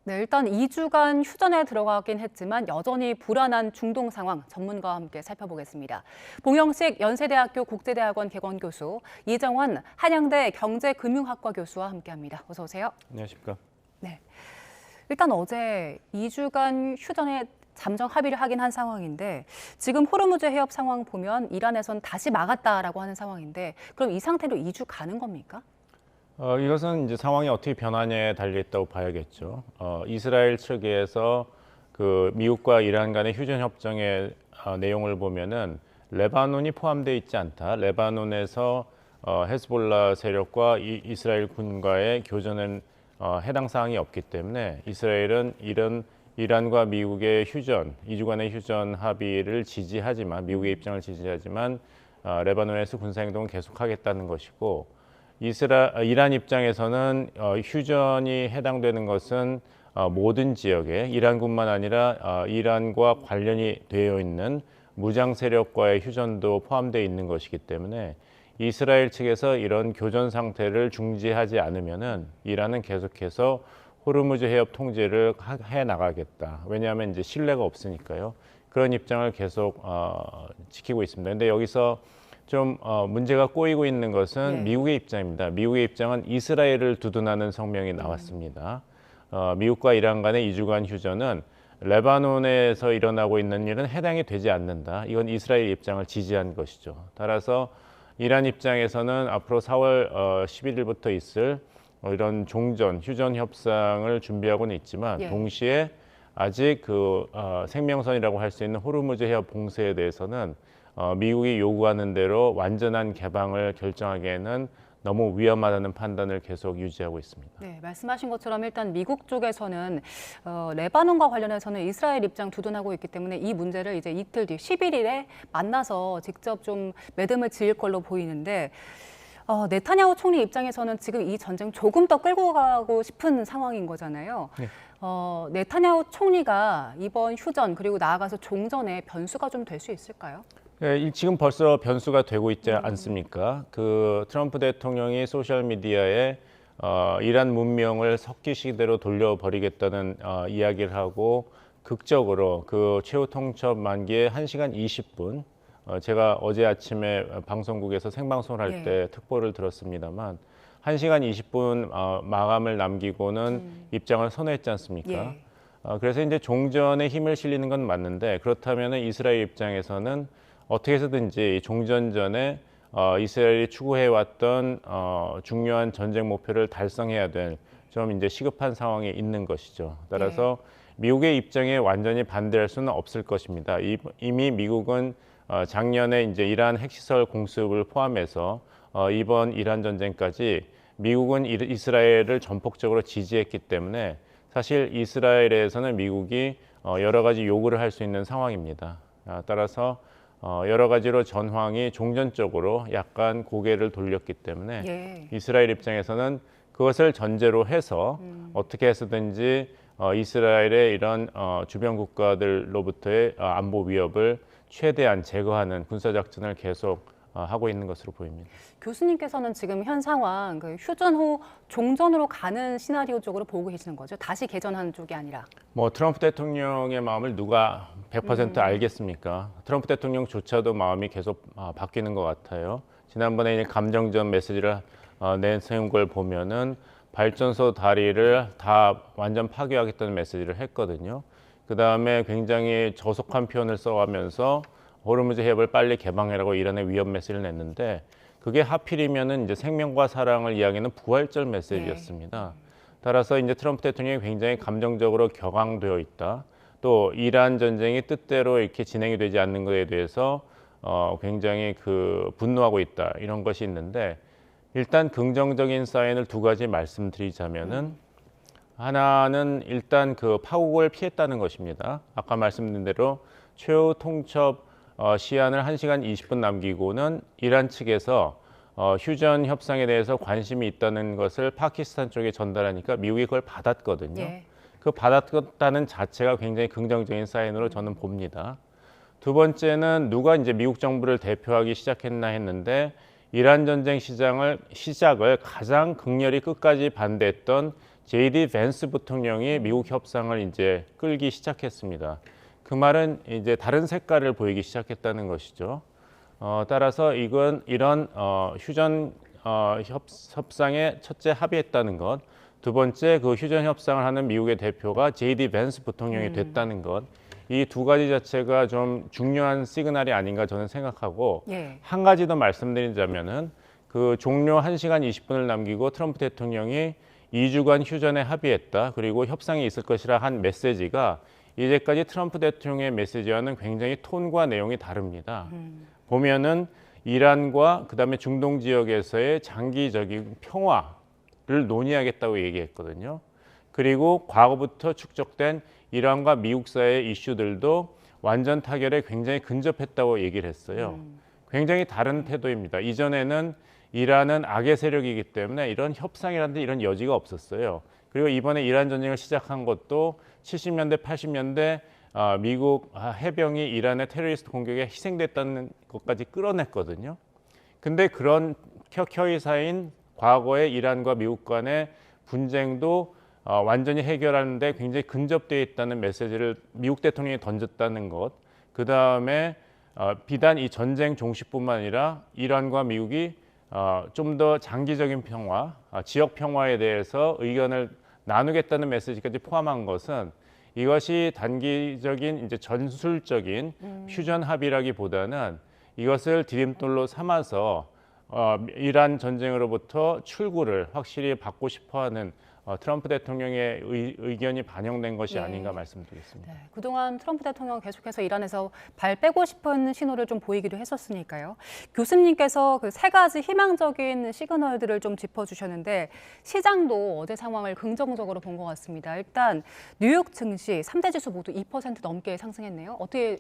네, 일단 2주간 휴전에 들어가긴 했지만 여전히 불안한 중동 상황 전문가와 함께 살펴보겠습니다. 봉영식 연세대학교 국제대학원 개건교수, 이정환 한양대 경제금융학과 교수와 함께합니다. 어서 오세요. 안녕하십니까. 네, 일단 어제 2주간 휴전에 잠정 합의를 하긴 한 상황인데 지금 호르무즈 해협 상황 보면 이란에선 다시 막았다라고 하는 상황인데 그럼 이 상태로 2주 가는 겁니까? 이것은 이제 상황이 어떻게 변하냐에 달려 있다고 봐야겠죠. 이스라엘 측에서 그 미국과 이란 간의 휴전 협정의 내용을 보면은 레바논이 포함되어 있지 않다. 레바논에서 헤즈볼라 세력과 이스라엘 군과의 교전은 해당 사항이 없기 때문에 이스라엘은 이런 이란과 미국의 휴전, 2주간의 휴전 합의를 지지하지만 미국의 입장을 지지하지만 레바논에서 군사행동은 계속하겠다는 것이고 이란 입장에서는 휴전이 해당되는 것은 모든 지역에 이란군만 아니라 이란과 관련이 되어 있는 무장 세력과의 휴전도 포함되어 있는 것이기 때문에 이스라엘 측에서 이런 교전 상태를 중지하지 않으면은 이란은 계속해서 호르무즈 해협 통제를 해 나가겠다. 왜냐하면 이제 신뢰가 없으니까요. 그런 입장을 계속 지키고 있습니다. 근데 여기서 좀 문제가 꼬이고 있는 것은 미국의 입장입니다. 미국의 입장은 이스라엘을 두둔하는 성명이 나왔습니다. 미국과 이란 간의 2주간 휴전은 레바논에서 일어나고 있는 일은 해당이 되지 않는다. 이건 이스라엘 입장을 지지한 것이죠. 따라서 이란 입장에서는 앞으로 4월 11일부터 있을 이런 종전, 휴전 협상을 준비하고는 있지만 동시에 아직 그 생명선이라고 할 수 있는 호르무즈 해협 봉쇄에 대해서는 미국이 요구하는 대로 완전한 개방을 결정하기에는 너무 위험하다는 판단을 계속 유지하고 있습니다. 네, 말씀하신 것처럼 일단 미국 쪽에서는 레바논과 관련해서는 이스라엘 입장 두둔하고 있기 때문에 이 문제를 이제 이틀 뒤 11일에 만나서 직접 좀 매듭을 지을 걸로 보이는데 네타냐후 총리 입장에서는 지금 이 전쟁 조금 더 끌고 가고 싶은 상황인 거잖아요. 네. 네타냐후 총리가 이번 휴전 그리고 나아가서 종전에 변수가 좀 될 수 있을까요? 네, 지금 벌써 변수가 되고 있지 않습니까? 그 트럼프 대통령이 소셜 미디어에 이란 문명을 석기시대로 돌려버리겠다는 이야기를 하고 극적으로 그 최후 통첩 만기에 1시간 20분 제가 어제 아침에 방송국에서 생방송을 할 때 특보를 들었습니다만 1시간 20분 마감을 남기고는 입장을 선회했지 않습니까? 그래서 이제 종전에 힘을 실리는 건 맞는데 그렇다면 이스라엘 입장에서는 어떻게 해서든지 종전 전에 이스라엘이 추구해왔던 중요한 전쟁 목표를 달성해야 될 좀 이제 시급한 상황에 있는 것이죠. 따라서 미국의 입장에 완전히 반대할 수는 없을 것입니다. 이미 미국은 작년에 이제 이란 핵시설 공습을 포함해서 이번 이란 전쟁까지 미국은 이스라엘을 전폭적으로 지지했기 때문에 사실 이스라엘에서는 미국이 여러 가지 요구를 할 수 있는 상황입니다. 따라서 여러 가지로 전황이 종전 쪽으로 약간 고개를 돌렸기 때문에 이스라엘 입장에서는 그것을 전제로 해서 어떻게 해서든지 이스라엘의 이런 주변 국가들로부터의 안보 위협을 최대한 제거하는 군사작전을 계속 하고 있는 것으로 보입니다. 교수님께서는 지금 현 상황 그 휴전 후 종전으로 가는 시나리오 쪽으로 보고 계시는 거죠? 다시 개전하는 쪽이 아니라. 뭐 트럼프 대통령의 마음을 누가 100% 알겠습니까? 트럼프 대통령조차도 마음이 계속 바뀌는 것 같아요. 지난번에 감정전 메시지를 내세운 걸 보면은 발전소 다리를 다 완전 파괴하겠다는 메시지를 했거든요. 그 다음에 굉장히 저속한 표현을 써가면서 호르무즈 해협을 빨리 개방해라고 이란에 위협 메시지를 냈는데 그게 하필이면은 이제 생명과 사랑을 이야기하는 부활절 메시지였습니다. 따라서 이제 트럼프 대통령이 굉장히 감정적으로 격앙되어 있다. 또 이란 전쟁이 뜻대로 이렇게 진행이 되지 않는 것에 대해서 굉장히 그 분노하고 있다. 이런 것이 있는데 일단 긍정적인 사인을 두 가지 말씀드리자면은 하나는 일단 그 파국을 피했다는 것입니다. 아까 말씀드린 대로 최후 통첩 시한을 1시간 20분 남기고는 이란 측에서 휴전 협상에 대해서 관심이 있다는 것을 파키스탄 쪽에 전달하니까 미국이 그걸 받았거든요. 그 받았다는 자체가 굉장히 긍정적인 사인으로 저는 봅니다. 두 번째는 누가 이제 미국 정부를 대표하기 시작했나 했는데 이란 전쟁 시작을 가장 극렬히 끝까지 반대했던 J.D. 밴스 부통령이 미국 협상을 이제 끌기 시작했습니다. 그 말은 이제 다른 색깔을 보이기 시작했다는 것이죠. 따라서 이런 휴전 협상에 첫째 합의했다는 것, 두 번째 그 휴전 협상을 하는 미국의 대표가 J.D. 밴스 부통령이 됐다는 것, 이 두 가지 자체가 좀 중요한 시그널이 아닌가 저는 생각하고 예. 한 가지 더 말씀드리자면은 그 종료 1시간 20분을 남기고 트럼프 대통령이 2주간 휴전에 합의했다. 그리고 협상이 있을 것이라 한 메시지가 이제까지 트럼프 대통령의 메시지와는 굉장히 톤과 내용이 다릅니다. 보면은 이란과 그다음에 중동 지역에서의 장기적인 평화를 논의하겠다고 얘기했거든요. 그리고 과거부터 축적된 이란과 미국 사이의 이슈들도 완전 타결에 굉장히 근접했다고 얘기를 했어요. 굉장히 다른 태도입니다. 이전에는 이란은 악의 세력이기 때문에 이런 협상이라든지 이런 여지가 없었어요. 그리고 이번에 이란 전쟁을 시작한 것도 70년대, 80년대 미국 해병이 이란의 테러리스트 공격에 희생됐다는 것까지 끌어냈거든요. 근데 그런 켜켜이사인 과거의 이란과 미국 간의 분쟁도 완전히 해결하는데 굉장히 근접되어 있다는 메시지를 미국 대통령이 던졌다는 것. 그 다음에 비단 이 전쟁 종식뿐만 아니라 이란과 미국이 좀 더 장기적인 평화, 지역 평화에 대해서 의견을 나누겠다는 메시지까지 포함한 것은 이것이 단기적인 이제 전술적인 휴전 합의라기보다는 이것을 디딤돌로 삼아서 이란 전쟁으로부터 출구를 확실히 받고 싶어하는 트럼프 대통령의 의견이 반영된 것이 아닌가 말씀드리겠습니다. 네, 그동안 트럼프 대통령 계속해서 이란에서 발 빼고 싶은 신호를 좀 보이기도 했었으니까요. 교수님께서 그 세 가지 희망적인 시그널들을 좀 짚어주셨는데 시장도 어제 상황을 긍정적으로 본 것 같습니다. 일단 뉴욕 증시 3대 지수 모두 2% 넘게 상승했네요. 어떻게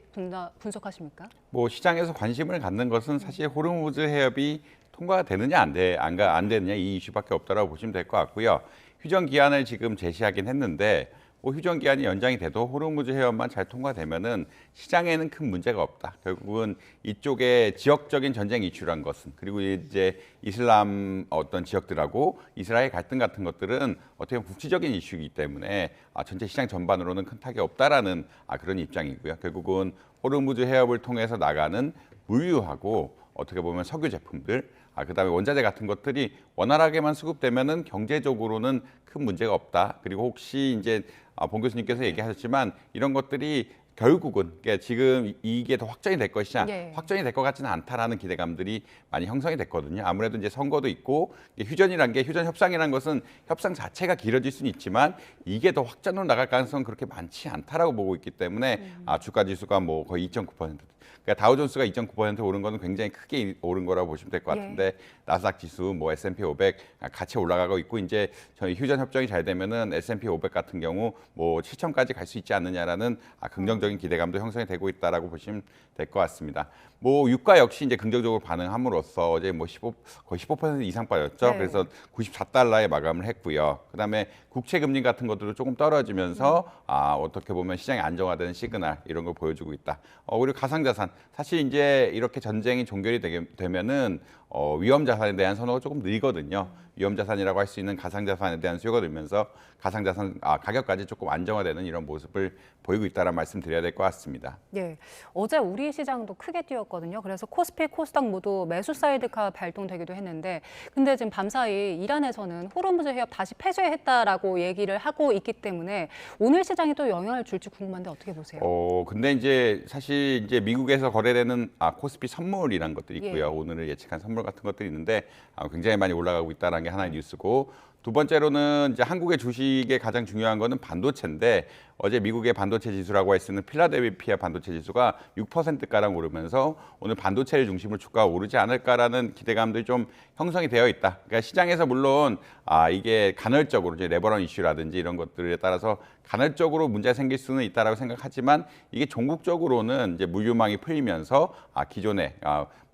분석하십니까? 뭐 시장에서 관심을 갖는 것은 사실 호르무즈 해협이 통과가 되느냐 안 되느냐 이 이슈밖에 없다라고 보시면 될 것 같고요. 휴전 기한을 지금 제시하긴 했는데 뭐 휴전 기한이 연장이 돼도 호르무즈 해협만 잘 통과되면은 시장에는 큰 문제가 없다. 결국은 이쪽에 지역적인 전쟁 이슈란 것은 그리고 이제 이슬람 어떤 지역들하고 이스라엘 갈등 같은 것들은 어떻게 보면 국지적인 이슈이기 때문에 전체 시장 전반으로는 큰 타격이 없다라는 그런 입장이고요. 결국은 호르무즈 해협을 통해서 나가는 물류하고 어떻게 보면 석유 제품들 그다음에 원자재 같은 것들이 원활하게만 수급되면은 경제적으로는 큰 문제가 없다. 그리고 혹시 이제 본 교수님께서 얘기하셨지만 이런 것들이 결국은 그러니까 지금 이게 더 확정이 될 것이냐 확정이 될 것 같지는 않다라는 기대감들이 많이 형성이 됐거든요. 아무래도 이제 선거도 있고 휴전 협상이라는 것은 협상 자체가 길어질 수는 있지만 이게 더 확전으로 나갈 가능성은 그렇게 많지 않다라고 보고 있기 때문에 주가 지수가 뭐 거의 2.9%. 그러니까 다우존스가 2.9% 오른 거는 굉장히 크게 오른 거라고 보시면 될 것 같은데 나스닥 지수, 뭐 S&P 500 같이 올라가고 있고 이제 저희 휴전 협정이 잘 되면은 S&P 500 같은 경우 뭐 7천까지 갈 수 있지 않느냐라는 긍정적인 기대감도 형성이 되고 있다라고 보시면 될 것 같습니다. 뭐 유가 역시 이제 긍정적으로 반응함으로써 어제 뭐 거의 15% 이상 빠졌죠. 네. 그래서 94달러에 마감을 했고요. 그다음에 국채 금리 같은 것들도 조금 떨어지면서 어떻게 보면 시장이 안정화되는 시그널 이런 걸 보여주고 있다. 그리고 가상자산 사실 이제 이렇게 전쟁이 종결이 되면은 위험 자산에 대한 선호가 조금 늘거든요. 위험 자산이라고 할 수 있는 가상 자산에 대한 수요가 늘면서 가상 자산 가격까지 조금 안정화되는 이런 모습을 보이고 있다는 말씀드려야 될 것 같습니다. 예, 어제 우리 시장도 크게 뛰었거든요. 그래서 코스피, 코스닥 모두 매수 사이드카 발동되기도 했는데, 근데 지금 밤사이 이란에서는 호르무즈 해협 다시 폐쇄했다라고 얘기를 하고 있기 때문에 오늘 시장에 또 영향을 줄지 궁금한데 어떻게 보세요? 근데 이제 사실 이제 미국에서 거래되는 코스피 선물이란 것들이 있고요. 오늘을 예측한 선물 같은 것들이 있는데 굉장히 많이 올라가고 있다는 게 하나의 뉴스고. 두 번째로는 이제 한국의 주식의 가장 중요한 거는 반도체인데 어제 미국의 반도체 지수라고 할 수 있는 필라델피아 반도체 지수가 6%가량 오르면서 오늘 반도체를 중심으로 주가가 오르지 않을까라는 기대감들이 좀 형성이 되어 있다. 그러니까 시장에서 물론 이게 간헐적으로 이제 레버런 이슈라든지 이런 것들에 따라서 간헐적으로 문제가 생길 수는 있다라고 생각하지만 이게 종국적으로는 이제 물류망이 풀리면서 기존에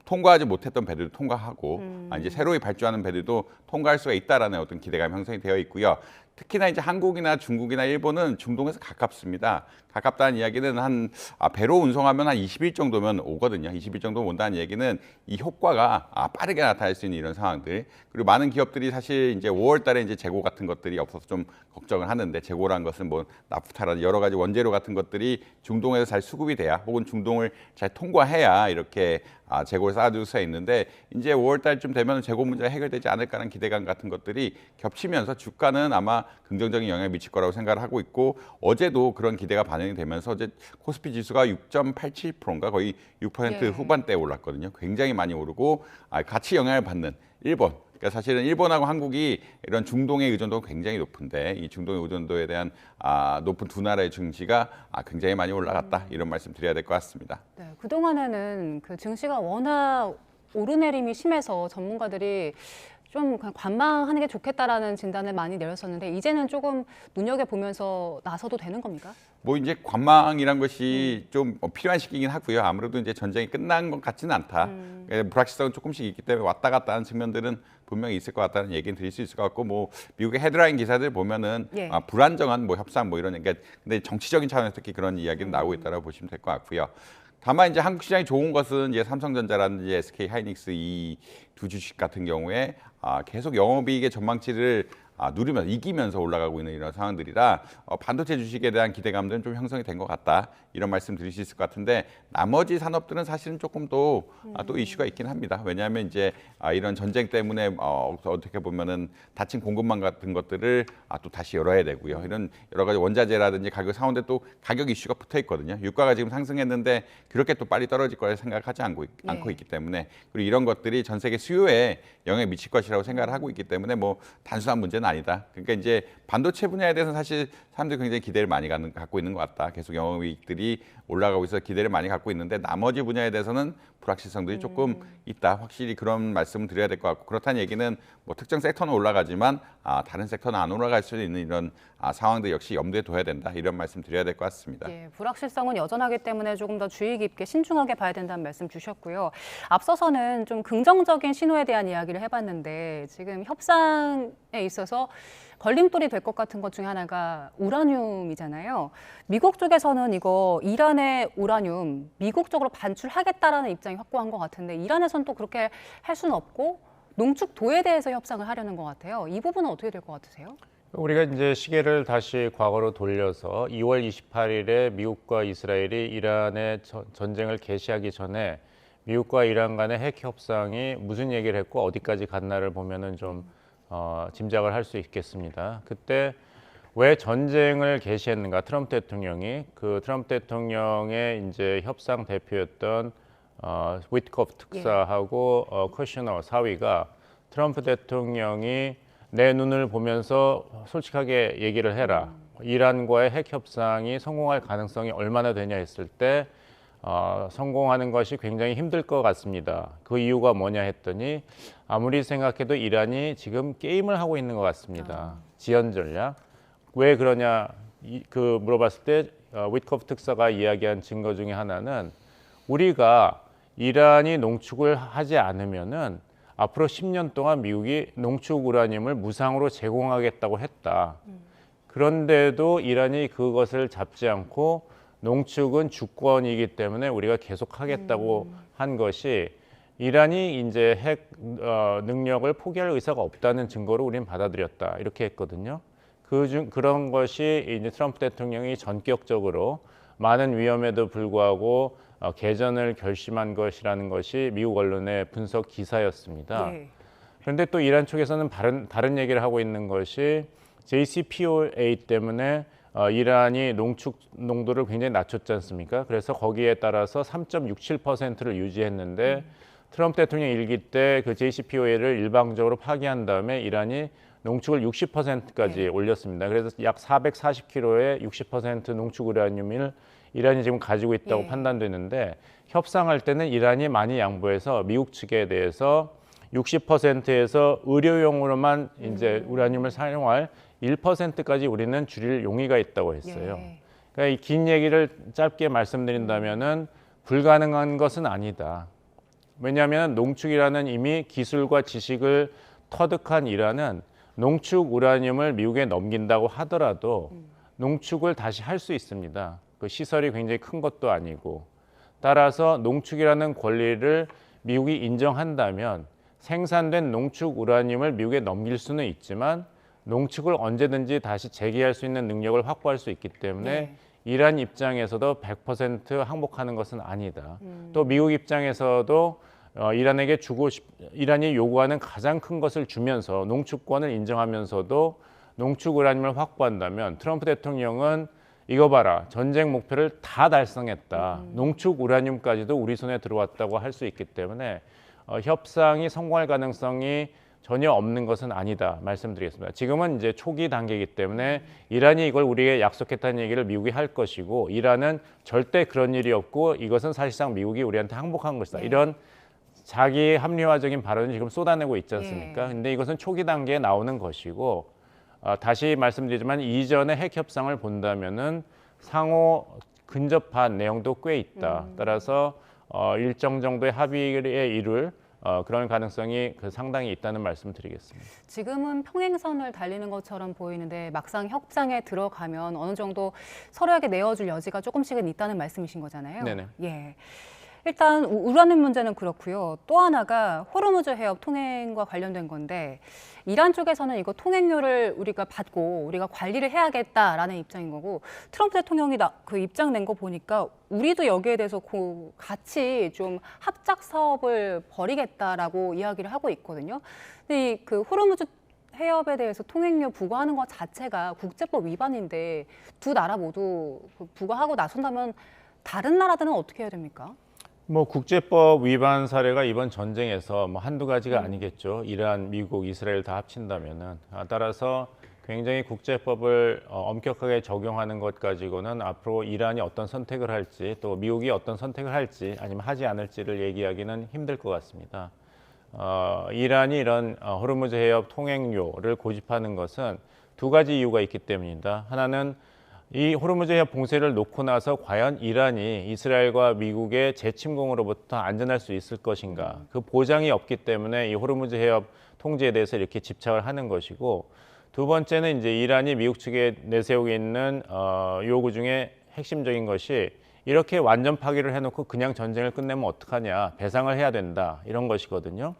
통과하지 못했던 배들도 통과하고 이제 새로이 발주하는 배들도 통과할 수가 있다라는 어떤 기대감이 형성이 되어 있고요. 특히나 이제 한국이나 중국이나 일본은 중동에서 가깝습니다. 가깝다는 이야기는 배로 운송하면 한 20일 정도면 오거든요. 20일 정도 온다는 얘기는 이 효과가 빠르게 나타날 수 있는 이런 상황들. 그리고 많은 기업들이 사실 이제 5월 달에 이제 재고 같은 것들이 없어서 좀 걱정을 하는데, 재고란 것은 뭐 나프타라든지 여러 가지 원재료 같은 것들이 중동에서 잘 수급이 돼야, 혹은 중동을 잘 통과해야 이렇게 재고를 쌓아둘 수 있는데, 이제 5월 달쯤 되면 재고 문제가 해결되지 않을까라는 기대감 같은 것들이 겹치면서 주가는 아마 긍정적인 영향을 미칠 거라고 생각을 하고 있고, 어제도 그런 기대가 반영이 되면서 어제 코스피 지수가 6.87%인가 거의 6% 예. 후반대에 올랐거든요. 굉장히 많이 오르고 같이 영향을 받는 일본. 그러니까 사실은 일본하고 한국이 이런 중동의 의존도가 굉장히 높은데, 이 중동의 의존도에 대한 높은 두 나라의 증시가 굉장히 많이 올라갔다, 이런 말씀 드려야 될 것 같습니다. 네, 그동안에는 그 증시가 워낙 오르내림이 심해서 전문가들이 좀 그냥 관망하는 게 좋겠다라는 진단을 많이 내렸었는데, 이제는 조금 눈여겨보면서 나서도 되는 겁니까? 뭐 이제 관망이란 것이 좀 필요한 시기이긴 하고요. 아무래도 이제 전쟁이 끝난 것 같지는 않다. 불확실성은 조금씩 있기 때문에 왔다 갔다 하는 측면들은 분명히 있을 것 같다는 얘기는 드릴 수 있을 것 같고, 뭐 미국의 헤드라인 기사들 보면은 예. 불안정한 뭐 협상 뭐 이런, 그러니까 근데 정치적인 차원에서 특히 그런 이야기는 나오고 있다고 보시면 될 것 같고요. 다만 이제 한국 시장이 좋은 것은 이제 삼성전자라든지 SK 하이닉스 이 두 주식 같은 경우에 계속 영업이익의 전망치를 누리면서 이기면서 올라가고 있는 이런 상황들이라 반도체 주식에 대한 기대감들은 좀 형성이 된 것 같다, 이런 말씀 드릴 수 있을 것 같은데, 나머지 산업들은 사실은 조금 또 이슈가 있긴 합니다. 왜냐하면 이제 이런 전쟁 때문에 어떻게 보면은 닫힌 공급망 같은 것들을 또 다시 열어야 되고요. 이런 여러 가지 원자재라든지 가격 상황인데 또 가격 이슈가 붙어 있거든요. 유가가 지금 상승했는데 그렇게 또 빨리 떨어질 거라 생각하지 않고 있기 때문에, 그리고 이런 것들이 전 세계 수요에 영향을 미칠 것이라고 생각을 하고 있기 때문에 뭐 단순한 문제는 아니다. 그러니까 이제 반도체 분야에 대해서는 사실 사람들이 굉장히 기대를 많이 갖고 있는 것 같다. 계속 영업이익들이 올라가고 있어서 기대를 많이 갖고 있는데, 나머지 분야에 대해서는 불확실성들이 조금 있다. 확실히 그런 말씀을 드려야 될 것 같고, 그렇다는 얘기는 뭐 특정 섹터는 올라가지만 다른 섹터는 안 올라갈 수 있는 이런 상황들 역시 염두에 둬야 된다, 이런 말씀 드려야 될 것 같습니다. 예, 불확실성은 여전하기 때문에 조금 더 주의 깊게 신중하게 봐야 된다는 말씀 주셨고요. 앞서서는 좀 긍정적인 신호에 대한 이야기를 해봤는데, 지금 협상에 있어서 걸림돌이 될 것 같은 것 중에 하나가 우라늄이잖아요. 미국 쪽에서는 이거 이란의 우라늄 미국 쪽으로 반출하겠다라는 입장이 확고한 것 같은데, 이란에서는 또 그렇게 할 수는 없고 농축도에 대해서 협상을 하려는 것 같아요. 이 부분은 어떻게 될 것 같으세요? 우리가 이제 시계를 다시 과거로 돌려서 2월 28일에 미국과 이스라엘이 이란의 전쟁을 개시하기 전에 미국과 이란 간의 핵 협상이 무슨 얘기를 했고 어디까지 갔나를 보면은 좀 짐작을 할 수 있겠습니다. 그때 왜 전쟁을 개시했는가? 트럼프 대통령이, 그 트럼프 대통령의 이제 협상 대표였던 위트코프 특사하고 쿠셔너 사위가 트럼프 대통령이 내 눈을 보면서 솔직하게 얘기를 해라. 이란과의 핵 협상이 성공할 가능성이 얼마나 되냐 했을 때 성공하는 것이 굉장히 힘들 것 같습니다. 그 이유가 뭐냐 했더니, 아무리 생각해도 이란이 지금 게임을 하고 있는 것 같습니다. 지연 전략. 왜 그러냐 물어봤을 때 위트코프 특사가 이야기한 증거 중에 하나는, 우리가 이란이 농축을 하지 않으면은 앞으로 10년 동안 미국이 농축 우라늄을 무상으로 제공하겠다고 했다. 그런데도 이란이 그것을 잡지 않고 농축은 주권이기 때문에 우리가 계속 하겠다고 한 것이, 이란이 이제 핵 능력을 포기할 의사가 없다는 증거로 우리는 받아들였다, 이렇게 했거든요. 그런 것이 이제 트럼프 대통령이 전격적으로 많은 위험에도 불구하고 개전을 결심한 것이라는 것이 미국 언론의 분석 기사였습니다. 예. 그런데 또 이란 쪽에서는 다른 얘기를 하고 있는 것이, JCPOA 때문에 이란이 농축 농도를 굉장히 낮췄지 않습니까? 그래서 거기에 따라서 3.67%를 유지했는데, 트럼프 대통령 일기 때 그 JCPOA를 일방적으로 파기한 다음에 이란이 농축을 60%까지 올렸습니다. 그래서 약 440kg의 60% 농축 우라늄을 이란이 지금 가지고 있다고 판단되는데, 협상할 때는 이란이 많이 양보해서 미국 측에 대해서 60%에서 의료용으로만 이제 우라늄을 사용할 1%까지 우리는 줄일 용의가 있다고 했어요. 예. 그러니까 이 긴 얘기를 짧게 말씀드린다면은 불가능한 것은 아니다. 왜냐하면 농축이라는 이미 기술과 지식을 터득한 이란은 농축 우라늄을 미국에 넘긴다고 하더라도 농축을 다시 할 수 있습니다. 그 시설이 굉장히 큰 것도 아니고 따라서 농축이라는 권리를 미국이 인정한다면 생산된 농축 우라늄을 미국에 넘길 수는 있지만 농축을 언제든지 다시 재개할 수 있는 능력을 확보할 수 있기 때문에 네. 이란 입장에서도 100% 항복하는 것은 아니다. 또 미국 입장에서도 이란이 요구하는 가장 큰 것을 주면서 농축권을 인정하면서도 농축 우라늄을 확보한다면 트럼프 대통령은 이거 봐라, 전쟁 목표를 다 달성했다. 농축 우라늄까지도 우리 손에 들어왔다고 할 수 있기 때문에 협상이 성공할 가능성이 전혀 없는 것은 아니다 말씀드리겠습니다. 지금은 이제 초기 단계이기 때문에 이란이 이걸 우리에게 약속했다는 얘기를 미국이 할 것이고 이란은 절대 그런 일이 없고 이것은 사실상 미국이 우리한테 항복한 것이다. 이런 자기 합리화적인 발언을 지금 쏟아내고 있지 않습니까? 근데 이것은 초기 단계에 나오는 것이고 다시 말씀드리지만 이전의 핵 협상을 본다면은 상호 근접한 내용도 꽤 있다. 따라서 일정 정도의 합의에 이룰 그런 가능성이 상당히 있다는 말씀드리겠습니다. 지금은 평행선을 달리는 것처럼 보이는데 막상 협상에 들어가면 어느 정도 서로에게 내어줄 여지가 조금씩은 있다는 말씀이신 거잖아요. 네네. 예. 일단 우라늄 문제는 그렇고요. 또 하나가 호르무즈 해협 통행과 관련된 건데 이란 쪽에서는 이거 통행료를 우리가 받고 우리가 관리를 해야겠다라는 입장인 거고 트럼프 대통령이 그 입장 낸 거 보니까 우리도 여기에 대해서 같이 좀 합작 사업을 벌이겠다라고 이야기를 하고 있거든요. 근데 그 호르무즈 해협에 대해서 통행료 부과하는 것 자체가 국제법 위반인데 두 나라 모두 부과하고 나선다면 다른 나라들은 어떻게 해야 됩니까? 뭐 국제법 위반 사례가 이번 전쟁에서 뭐 한두 가지가 아니겠죠. 이란, 미국, 이스라엘 다 합친다면은 따라서 굉장히 국제법을 엄격하게 적용하는 것 가지고는 앞으로 이란이 어떤 선택을 할지 또 미국이 어떤 선택을 할지 아니면 하지 않을지를 얘기하기는 힘들 것 같습니다. 이란이 이런 호르무즈 해협 통행료를 고집하는 것은 두 가지 이유가 있기 때문입니다. 하나는 이 호르무즈 해협 봉쇄를 놓고 나서 과연 이란이 이스라엘과 미국의 재침공으로부터 안전할 수 있을 것인가. 그 보장이 없기 때문에 이 호르무즈 해협 통제에 대해서 이렇게 집착을 하는 것이고 두 번째는 이제 이란이 미국 측에 내세우고 있는 요구 중에 핵심적인 것이 이렇게 완전 파기를 해놓고 그냥 전쟁을 끝내면 어떡하냐. 배상을 해야 된다. 이런 것이거든요.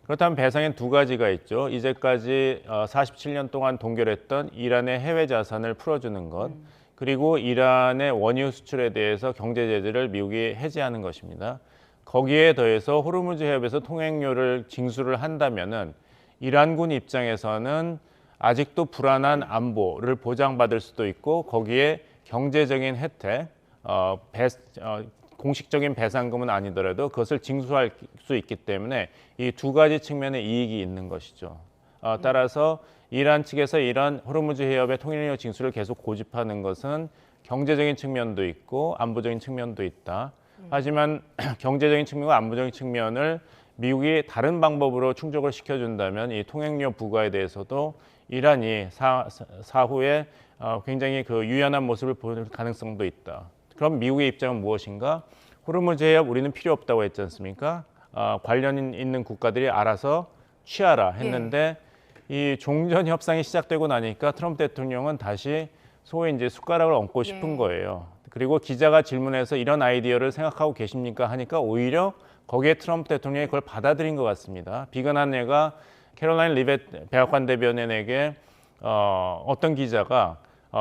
그렇다면 배상엔 두 가지가 있죠. 이제까지 47년 동안 동결했던 이란의 해외 자산을 풀어주는 것, 그리고 이란의 원유 수출에 대해서 경제 제재를 미국이 해제하는 것입니다. 거기에 더해서 호르무즈 해협에서 통행료를 징수를 한다면은 이란군 입장에서는 아직도 불안한 안보를 보장받을 수도 있고 거기에 경제적인 혜택, 공식적인 배상금은 아니더라도 그것을 징수할 수 있기 때문에 이 두 가지 측면의 이익이 있는 것이죠. 따라서 이란 측에서 이런 호르무즈 해협의 통행료 징수를 계속 고집하는 것은 경제적인 측면도 있고 안보적인 측면도 있다. 하지만 경제적인 측면과 안보적인 측면을 미국이 다른 방법으로 충족을 시켜준다면 이 통행료 부과에 대해서도 이란이 사후에 굉장히 그 유연한 모습을 보일 가능성도 있다. 그럼 미국의 입장은 무엇인가? 호르무즈 해협 우리는 필요 없다고 했지 않습니까? 관련 있는 국가들이 알아서 취하라 했는데 이 종전 협상이 시작되고 나니까 트럼프 대통령은 다시 소위 이제 숟가락을 얹고 싶은 거예요. 그리고 기자가 질문해서 이런 아이디어를 생각하고 계십니까? 하니까 오히려 거기에 트럼프 대통령이 그걸 받아들인 것 같습니다. 비건한 애가 캐롤라인 리벳 백악관 대변인에게 어떤 기자가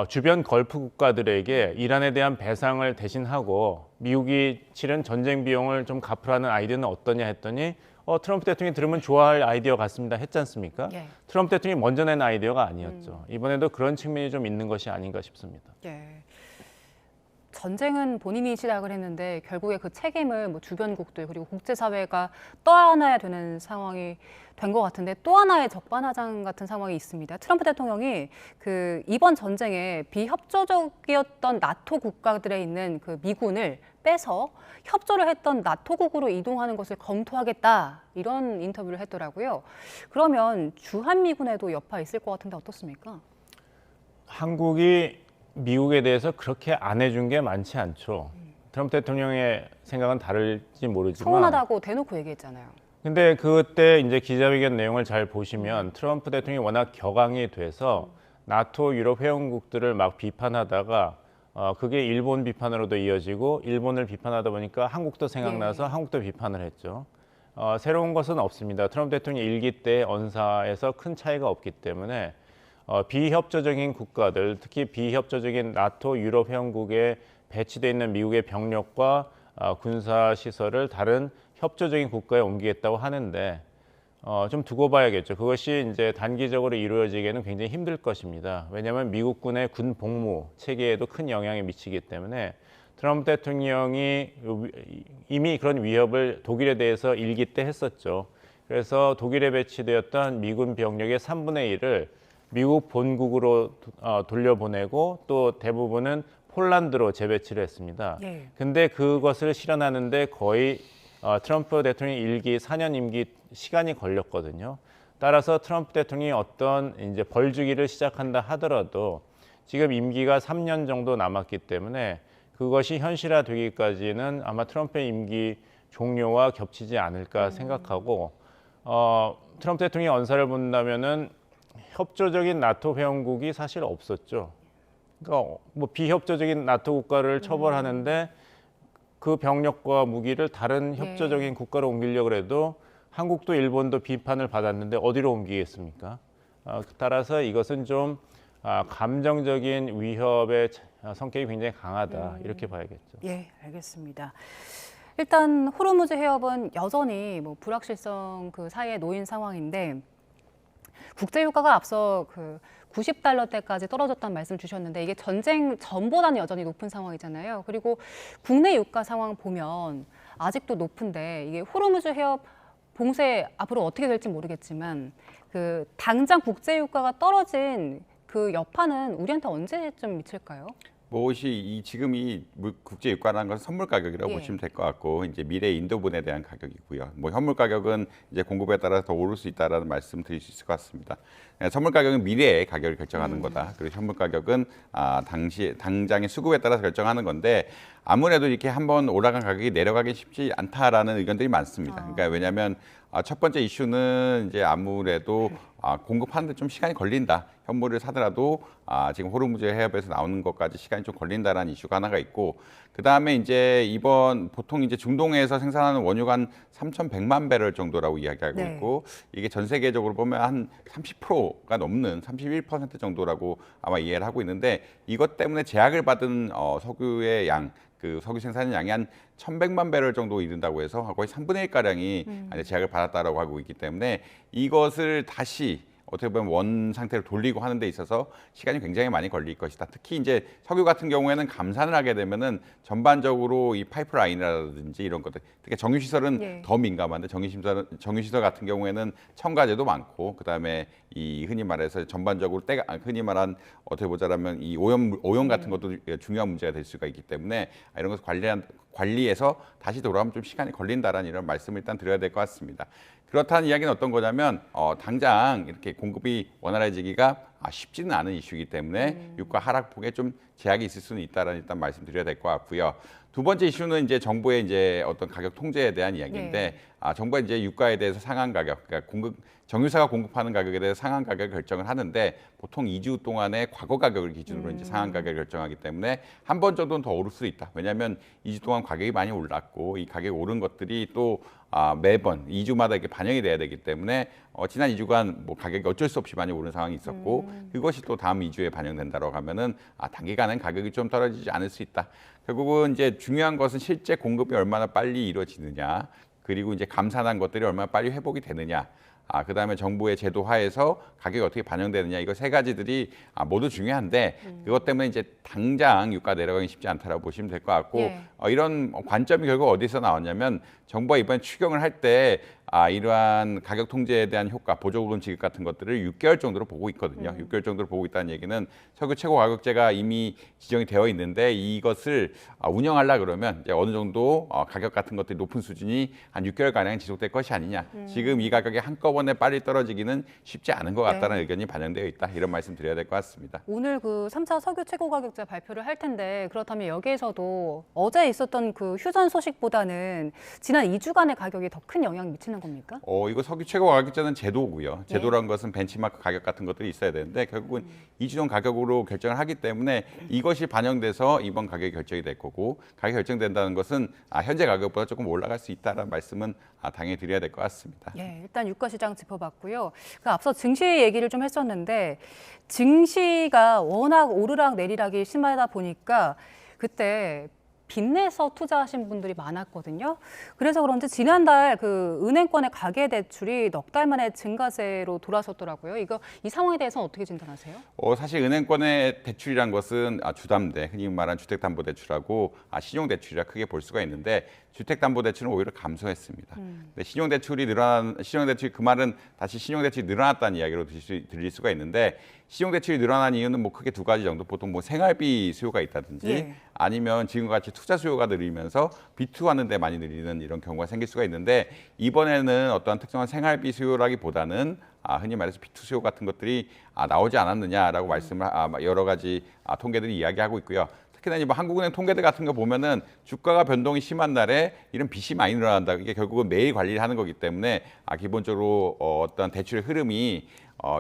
주변 걸프 국가들에게 이란에 대한 배상을 대신하고 미국이 치른 전쟁 비용을 좀 갚으라는 아이디어는 어떠냐 했더니 트럼프 대통령이 들으면 좋아할 아이디어 같습니다 했지 않습니까? 예. 트럼프 대통령이 먼저 낸 아이디어가 아니었죠. 이번에도 그런 측면이 좀 있는 것이 아닌가 싶습니다. 예. 전쟁은 본인이 시작을 했는데 결국에 그 책임을 뭐 주변국들 그리고 국제사회가 떠안아야 되는 상황이 된 것 같은데 또 하나의 적반하장 같은 상황이 있습니다. 트럼프 대통령이 그 이번 전쟁에 비협조적이었던 나토 국가들에 있는 그 미군을 빼서 협조를 했던 나토국으로 이동하는 것을 검토하겠다 이런 인터뷰를 했더라고요. 그러면 주한미군에도 여파 있을 것 같은데 어떻습니까? 한국이 미국에 대해서 그렇게 안 해준 게 많지 않죠. 트럼프 대통령의 생각은 다를지 모르지만 서운하다고 대놓고 얘기했잖아요. 근데 그때 이제 기자회견 내용을 잘 보시면 트럼프 대통령이 워낙 격앙이 돼서 나토 유럽 회원국들을 막 비판하다가 그게 일본 비판으로도 이어지고 일본을 비판하다 보니까 한국도 생각나서 한국도 비판을 했죠. 새로운 것은 없습니다. 트럼프 대통령 일기 때 언사에서 큰 차이가 없기 때문에 비협조적인 국가들, 특히 비협조적인 나토 유럽 회원국에 배치되어 있는 미국의 병력과 군사 시설을 다른 협조적인 국가에 옮기겠다고 하는데 좀 두고 봐야겠죠. 그것이 이제 단기적으로 이루어지기에는 굉장히 힘들 것입니다. 왜냐하면 미국군의 군 복무 체계에도 큰 영향이 미치기 때문에 트럼프 대통령이 이미 그런 위협을 독일에 대해서 일기 때 했었죠. 그래서 독일에 배치되었던 미군 병력의 3분의 1을 미국 본국으로 돌려보내고 또 대부분은 폴란드로 재배치를 했습니다. 근데 그것을 실현하는데 거의 트럼프 대통령 일기 4년 임기 시간이 걸렸거든요. 따라서 트럼프 대통령이 어떤 이제 벌주기를 시작한다 하더라도 지금 임기가 3년 정도 남았기 때문에 그것이 현실화되기까지는 아마 트럼프의 임기 종료와 겹치지 않을까 생각하고 트럼프 대통령의 언사를 본다면은 협조적인 나토 회원국이 사실 없었죠. 그러니까 뭐 비협조적인 나토 국가를 처벌하는데 그 병력과 무기를 다른 협조적인 국가로 옮기려고 해도 한국도 일본도 비판을 받았는데 어디로 옮기겠습니까? 따라서 이것은 좀 감정적인 위협의 성격이 굉장히 강하다 이렇게 봐야겠죠. 예, 알겠습니다. 일단 호르무즈 해협은 여전히 뭐 불확실성 그 사이에 놓인 상황인데 국제 유가가 앞서 그 90달러대까지 떨어졌다는 말씀 주셨는데 이게 전쟁 전보다는 여전히 높은 상황이잖아요. 그리고 국내 유가 상황 보면 아직도 높은데 이게 호르무즈 해협 봉쇄 앞으로 어떻게 될지 모르겠지만 그 당장 국제 유가가 떨어진 그 여파는 우리한테 언제쯤 미칠까요? 무엇이 지금 이 국제 유가라는 건 선물 가격이라고 예. 보시면 될 것 같고 이제 미래 인도분에 대한 가격이고요. 뭐 현물 가격은 이제 공급에 따라서 더 오를 수 있다라는 말씀 드릴 수 있을 것 같습니다. 선물 가격은 미래의 가격을 결정하는 거다. 그리고 현물 가격은 당장의 수급에 따라서 결정하는 건데 아무래도 이렇게 한번 올라간 가격이 내려가기 쉽지 않다라는 의견들이 많습니다. 그러니까 왜냐하면 첫 번째 이슈는 이제 아무래도 공급하는데 좀 시간이 걸린다. 현물을 사더라도 지금 호르무즈 해협에서 나오는 것까지 시간이 좀 걸린다라는 이슈가 하나가 있고, 그 다음에 이제 이번 보통 이제 중동에서 생산하는 원유가 한 3,100만 배럴 정도라고 이야기하고 있고, 이게 전 세계적으로 보면 한 30%가 넘는 31% 정도라고 아마 이해를 하고 있는데, 이것 때문에 제약을 받은 석유의 양, 그 석유 생산의 양이 한 1,100만 배럴 정도 이른다고 해서 거의 3분의 1가량이 제약을 받았다라고 하고 있기 때문에 이것을 다시 어떻게 보면 원 상태로 돌리고 하는 데 있어서 시간이 굉장히 많이 걸릴 것이다. 특히 이제 석유 같은 경우에는 감산을 하게 되면은 전반적으로 이 파이프라인이라든지 이런 것들, 특히 정유시설은 더 민감한데 정유시설 같은 경우에는 첨가제도 많고, 그다음에 이 흔히 말해서 전반적으로 흔히 말한 어떻게 보자라면 이 오염 같은 것도 중요한 문제가 될 수가 있기 때문에 이런 것을 관리해서 다시 돌아오면 좀 시간이 걸린다라는 이런 말씀을 일단 드려야 될 것 같습니다. 그렇다는 이야기는 어떤 거냐면 당장 이렇게 공급이 원활해지기가 쉽지는 않은 이슈이기 때문에 유가 하락폭에 좀 제약이 있을 수는 있다라는 일단 말씀드려야 될 것 같고요. 두 번째 이슈는 이제 정부의 이제 어떤 가격 통제에 대한 이야기인데 정부가 이제 유가에 대해서 상한 가격, 그러니까 정유사가 공급하는 가격에 대해서 상한 가격을 결정을 하는데 보통 2주 동안의 과거 가격을 기준으로 이제 상한 가격을 결정하기 때문에 한 번 정도는 더 오를 수 있다. 왜냐하면 2주 동안 가격이 많이 올랐고 이 가격이 오른 것들이 또 매번 2주마다 이렇게 반영이 돼야 되기 때문에 지난 2주간 뭐 가격이 어쩔 수 없이 많이 오른 상황이 있었고 그것이 또 다음 2주에 반영된다고 하면은 단기간엔 가격이 좀 떨어지지 않을 수 있다. 결국은 이제 중요한 것은 실제 공급이 얼마나 빨리 이루어지느냐, 그리고 이제 감산한 것들이 얼마나 빨리 회복이 되느냐, 그다음에 정부의 제도 하에서 가격이 어떻게 반영되느냐, 이거 세 가지들이 모두 중요한데 그것 때문에 이제 당장 유가 내려가기 쉽지 않다라고 보시면 될 것 같고 이런 관점이 결국 어디서 나왔냐면 정부가 이번에 추경을 할 때 이러한 가격 통제에 대한 효과, 보조금 지급 같은 것들을 6개월 정도로 보고 있거든요. 6개월 정도로 보고 있다는 얘기는 석유 최고 가격제가 이미 지정이 되어 있는데 이것을 운영하려 그러면 이제 어느 정도 가격 같은 것들이 높은 수준이 한 6개월 가량 지속될 것이 아니냐. 지금 이 가격이 한꺼번에 빨리 떨어지기는 쉽지 않은 것 같다는 의견이 반영되어 있다. 이런 말씀 드려야 될 것 같습니다. 오늘 그 3차 석유 최고 가격제 발표를 할 텐데 그렇다면 여기에서도 어제 있었던 그 휴전 소식보다는 지난 2주간의 가격이 더 큰 영향 미치는 겁니까? 이거 석유 최고 가격제는 제도고요. 제도란 것은 벤치마크 가격 같은 것들이 있어야 되는데 결국은 이주종 가격으로 결정을 하기 때문에 이것이 반영돼서 이번 가격이 결정이 될 거고 가격이 결정된다는 것은 현재 가격보다 조금 올라갈 수 있다는 말씀은 당연히 드려야 될 것 같습니다. 예, 일단 유가 시장 짚어봤고요. 그 앞서 증시 얘기를 좀 했었는데 증시가 워낙 오르락 내리락이 심하다 보니까 그때 빚내서 투자하신 분들이 많았거든요. 그래서 그런지 지난달 그 은행권의 가계 대출이 넉 달 만에 증가세로 돌아섰더라고요. 이 상황에 대해서는 어떻게 진단하세요? 사실 은행권의 대출이란 것은 주담대, 흔히 말하는 주택담보대출하고 신용대출이라 크게 볼 수가 있는데 주택담보대출은 오히려 감소했습니다. 근데 신용대출 그 말은 다시 신용대출이 늘어났다는 이야기로 들릴 수가 있는데 신용대출이 늘어난 이유는 뭐 크게 두 가지 정도, 보통 뭐 생활비 수요가 있다든지 예. 아니면 지금과 같이 투자 수요가 늘리면서 비투하는 데 많이 늘리는 이런 경우가 생길 수가 있는데 이번에는 어떠한 특정한 생활비 수요라기보다는 흔히 말해서 비투 수요 같은 것들이 나오지 않았느냐라고 말씀을 여러 가지 통계들이 이야기하고 있고요. 특히나 이제 뭐 한국은행 통계들 같은 거 보면은 주가가 변동이 심한 날에 이런 빚이 많이 늘어난다. 이게 결국은 매일 관리를 하는 거기 때문에 기본적으로 어떤 대출의 흐름이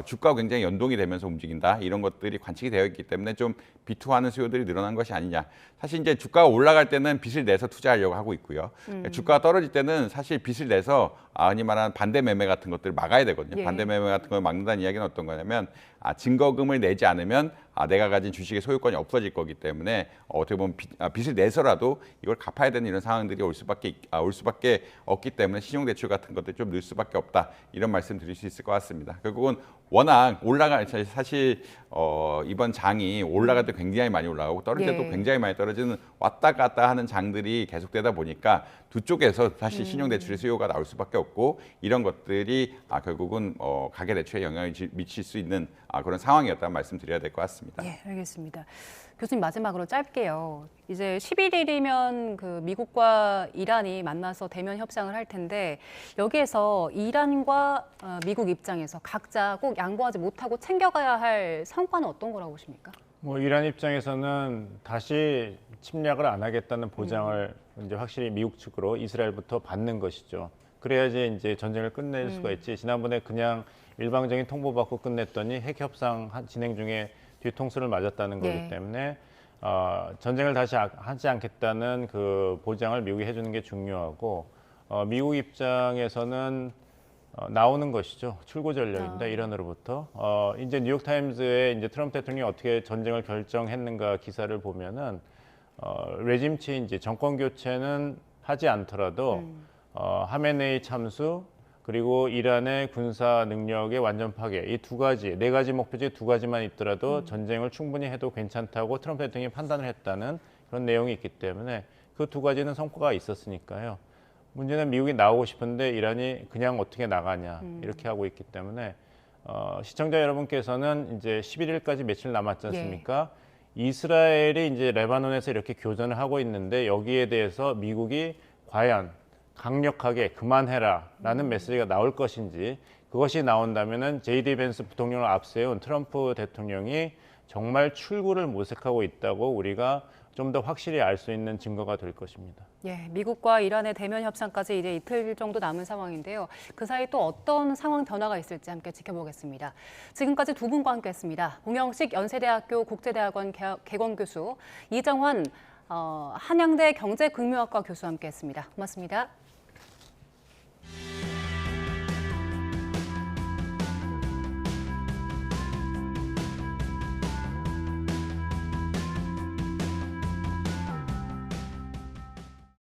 주가와 굉장히 연동이 되면서 움직인다. 이런 것들이 관측이 되어 있기 때문에 좀 비투하는 수요들이 늘어난 것이 아니냐. 사실 이제 주가가 올라갈 때는 빚을 내서 투자하려고 하고 있고요. 주가가 떨어질 때는 사실 빚을 내서 흔히 말하는 반대 매매 같은 것들을 막아야 되거든요. 예. 반대 매매 같은 걸 막는다는 이야기는 어떤 거냐면 증거금을 내지 않으면 내가 가진 주식의 소유권이 없어질 거기 때문에 어떻게 보면 빚을 내서라도 이걸 갚아야 되는 이런 상황들이 올 수밖에 없기 때문에 신용대출 같은 것들이 좀 늘 수밖에 없다. 이런 말씀 드릴 수 있을 것 같습니다. 결국은 워낙 사실 이번 장이 올라갈 때 굉장히 많이 올라가고 떨어질 때도 예. 굉장히 많이 떨어지는 왔다 갔다 하는 장들이 계속되다 보니까 두 쪽에서 사실 신용대출의 수요가 나올 수밖에 없고 이런 것들이 결국은 가계대출에 영향을 미칠 수 있는 그런 상황이었다는 말씀드려야 될 것 같습니다. 예, 알겠습니다. 교수님 마지막으로 짧게요. 이제 11일이면 그 미국과 이란이 만나서 대면 협상을 할 텐데 여기에서 이란과 미국 입장에서 각자 꼭 양보하지 못하고 챙겨가야 할 성과는 어떤 거라고 보십니까? 뭐 이란 입장에서는 다시 침략을 안 하겠다는 보장을 이제 확실히 미국 측으로 이스라엘부터 받는 것이죠. 그래야지 이제 전쟁을 끝낼 수가 있지. 지난번에 그냥 일방적인 통보받고 끝냈더니 핵 협상 진행 중에 뒤통수를 맞았다는 거기 네. 때문에 전쟁을 다시 하지 않겠다는 그 보장을 미국이 해주는 게 중요하고 미국 입장에서는 나오는 것이죠. 출구 전략입니다. 이란으로부터. 이제 뉴욕타임즈에 이제 트럼프 대통령이 어떻게 전쟁을 결정했는가 기사를 보면은 레짐 체인지 정권 교체는 하지 않더라도 하메네이 참수 그리고 이란의 군사 능력의 완전 파괴 이 두 가지 네 가지 목표 중에 두 가지만 있더라도 전쟁을 충분히 해도 괜찮다고 트럼프 대통령이 판단을 했다는 그런 내용이 있기 때문에 그 두 가지는 성과가 있었으니까요. 문제는 미국이 나오고 싶은데 이란이 그냥 어떻게 나가냐 이렇게 하고 있기 때문에 시청자 여러분께서는 이제 11일까지 며칠 남았지 않습니까? 이스라엘이 이제 레바논에서 이렇게 교전을 하고 있는데 여기에 대해서 미국이 과연 강력하게 그만해라라는 메시지가 나올 것인지 그것이 나온다면은 J.D. 벤스 부통령을 앞세운 트럼프 대통령이 정말 출구를 모색하고 있다고 우리가 좀 더 확실히 알 수 있는 증거가 될 것입니다. 예, 미국과 이란의 대면 협상까지 이제 이틀 정도 남은 상황인데요. 그 사이 또 어떤 상황 변화가 있을지 함께 지켜보겠습니다. 지금까지 두 분과 함께했습니다. 공영식 연세대학교 국제대학원 개건 교수, 이정환 한양대 경제금융학과 교수와 함께했습니다. 고맙습니다.